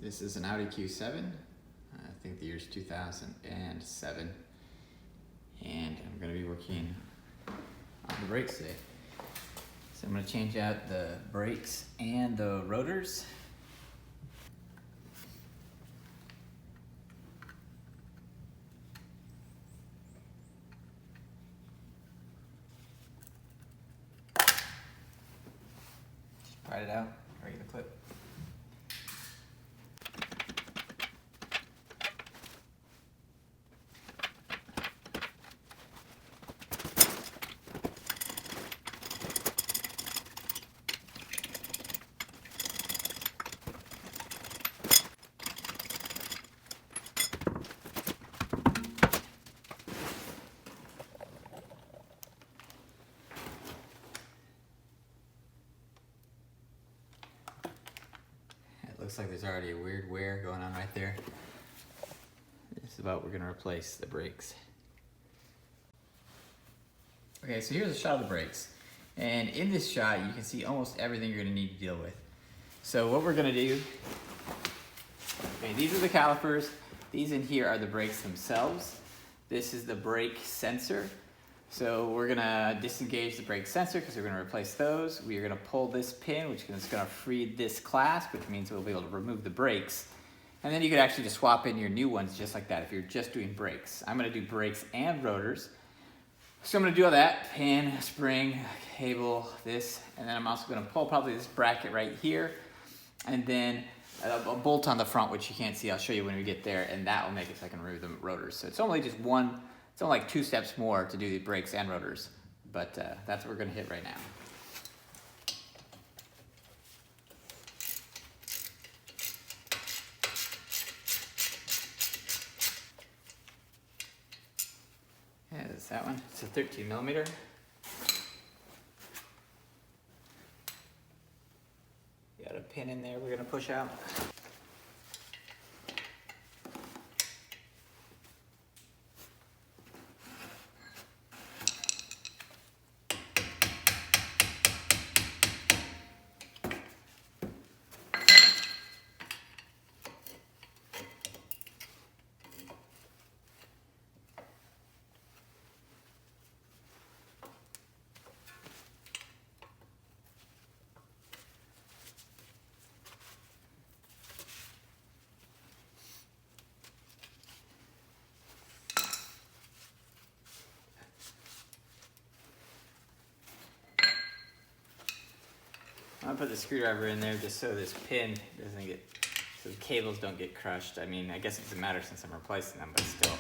This is an Audi Q7. I think the year's 2007. And I'm going to be working on the brakes today. So I'm going to change out the brakes and the rotors. Just pry it out, regular clip. Looks like there's already a weird wear going on right there. This is about we're gonna replace the brakes. Okay, so here's a shot of the brakes. And in this shot, you can see almost everything you're gonna need to deal with. So what we're gonna do, okay, these are the calipers. These in here are the brakes themselves. This is the brake sensor. So we're gonna disengage the brake sensor because we're gonna replace those. We are gonna pull this pin, which is gonna free this clasp, which means we'll be able to remove the brakes. And then you could actually just swap in your new ones just like that if you're just doing brakes. I'm gonna do brakes and rotors. So I'm gonna do all that, pin, spring, cable, this, and then I'm also gonna pull probably this bracket right here, and then a bolt on the front, which you can't see. I'll show you when we get there, and that will make it so I can remove the rotors. So it's only just one. It's only like 2 steps more to do the brakes and rotors, but that's what we're gonna hit right now. Yeah, that's that one. It's a 13 millimeter. Got a pin in there we're gonna push out. I'm gonna put the screwdriver in there just so this pin doesn't get, so the cables don't get crushed. I mean, I guess it doesn't matter since I'm replacing them, but still.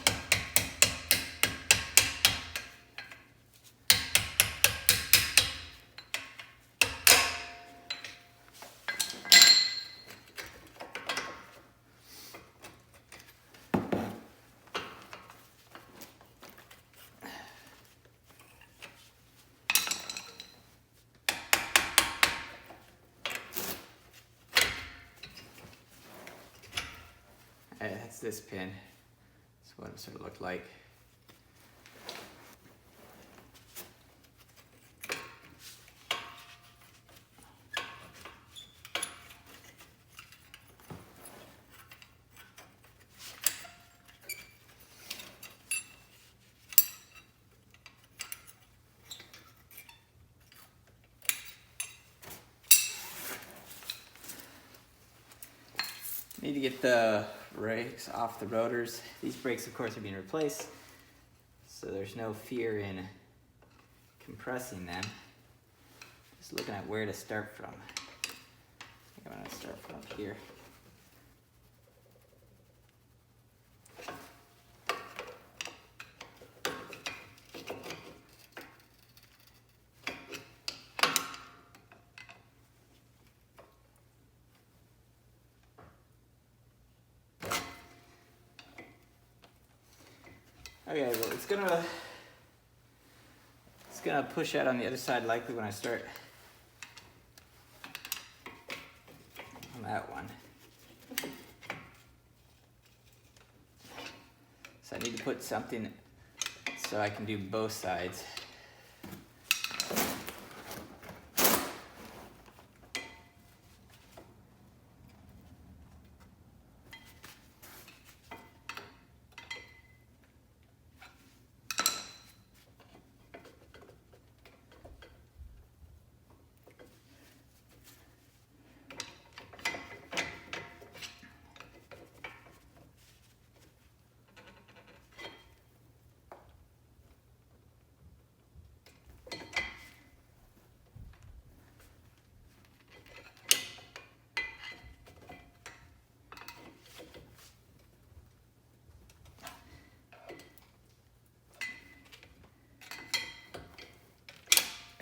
That's this pin. That's what it sort of looked like. Need to get the brakes off the rotors. These brakes, of course, are being replaced, so there's no fear in compressing them. Just looking at where to start from. I think I'm gonna start from here. Okay, well it's gonna push out on the other side likely when I start on that one. So I need to put something so I can do both sides.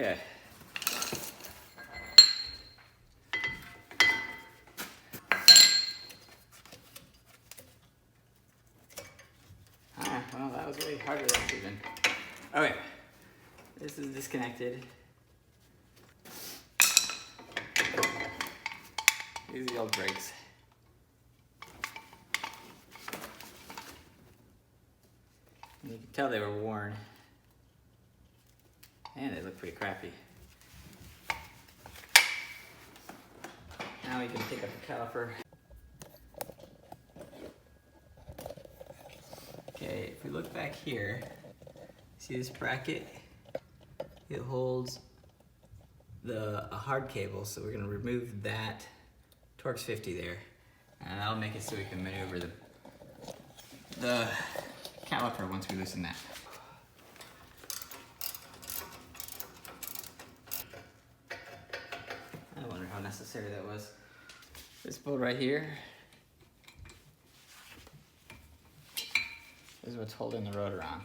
Yeah. Ah, well, that was way harder than even. Okay, this is disconnected. These are the old brakes. And you can tell they were worn. And they look pretty crappy. Now we can take up the caliper. Okay, if we look back here, see this bracket? It holds a hard cable, so we're gonna remove that. Torx 50 there. And that'll make it so we can maneuver the caliper once we loosen that. I wonder how necessary that was. This bolt right here is what's holding the rotor on.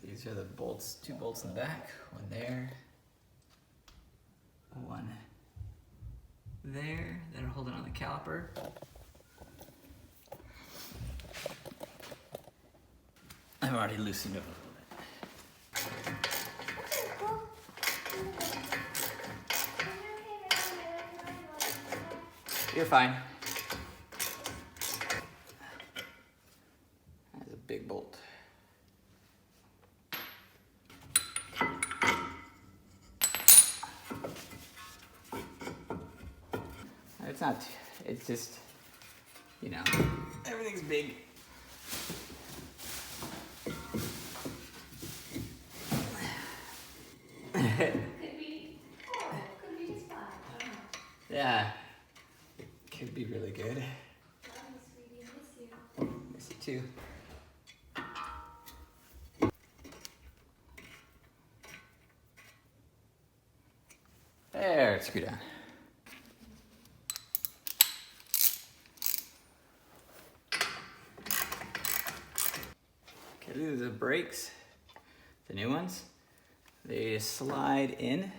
These are the bolts, 2 bolts in the back, one there, one there that are holding on the caliper. I've already loosened it a little bit. You're fine. That's a big bolt. It's not, it's just, you know, everything's big. Could be just fine. I don't know. Yeah, it could be really good. Love you, sweetie. Miss you. Miss you too. There, it's screwed down. Okay, these are the brakes, the new ones. They slide in.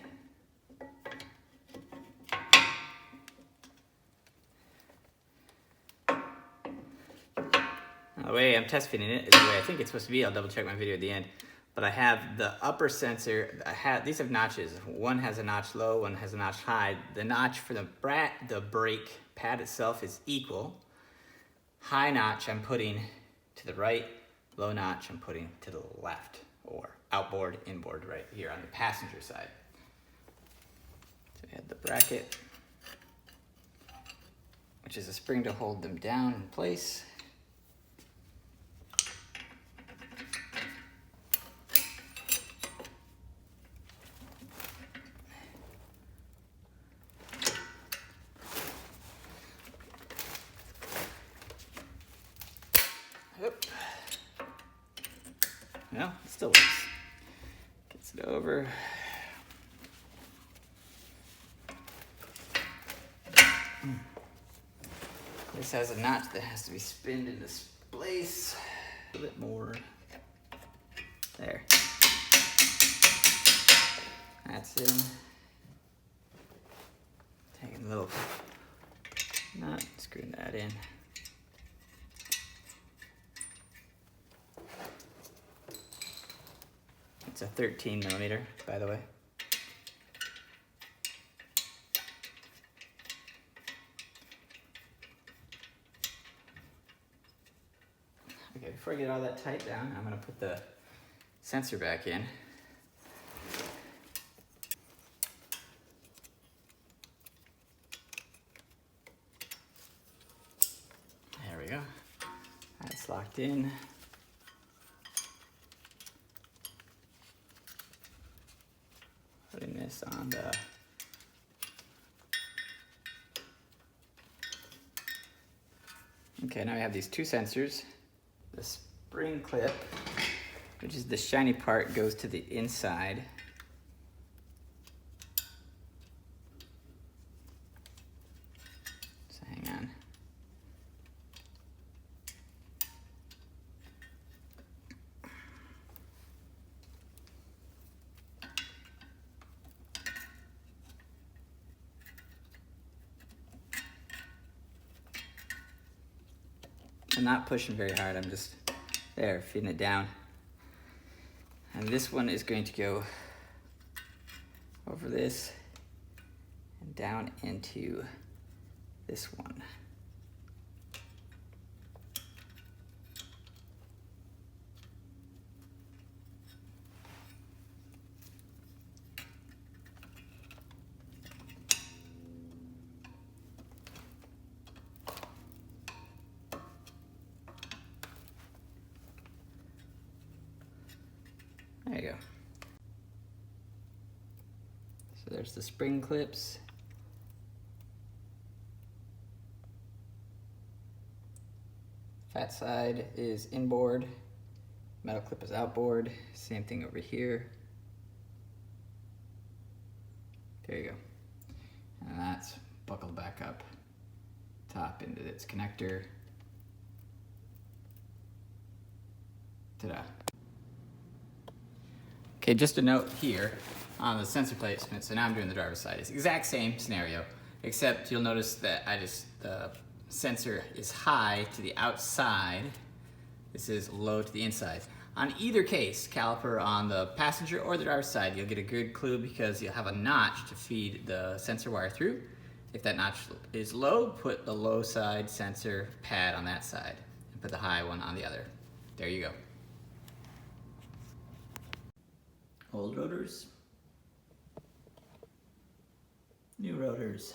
The way I'm test fitting it is the way I think it's supposed to be. I'll double check my video at the end. But I have the upper sensor. These have notches. One has a notch low, one has a notch high. The notch for the brake pad itself is equal. High notch I'm putting to the right, low notch I'm putting to the left, or outboard, inboard right here on the passenger side. So we had the bracket, which is a spring to hold them down in place. Oop. No, it still works. Gets it over. This has a notch that has to be spinned into place. A bit more. There. That's in. Taking a little nut, screwing that in. It's a 13 millimeter, by the way. Okay, before I get all that tight down, I'm gonna put the sensor back in. There we go. That's locked in. Putting this on the okay, now I have these 2 sensors. The spring clip, which is the shiny part, goes to the inside. So hang on. I'm not pushing very hard, I'm just there, feeding it down. And this one is going to go over this and down into this one. There you go. So there's the spring clips. Fat side is inboard, metal clip is outboard. Same thing over here. There you go. And that's buckled back up top into its connector. Ta-da. Okay, just a note here on the sensor placement. So now I'm doing the driver's side. It's the exact same scenario, except you'll notice that the sensor is high to the outside. This is low to the inside. On either case, caliper on the passenger or the driver's side, you'll get a good clue because you'll have a notch to feed the sensor wire through. If that notch is low, put the low side sensor pad on that side and put the high one on the other. There you go. Old rotors, new rotors.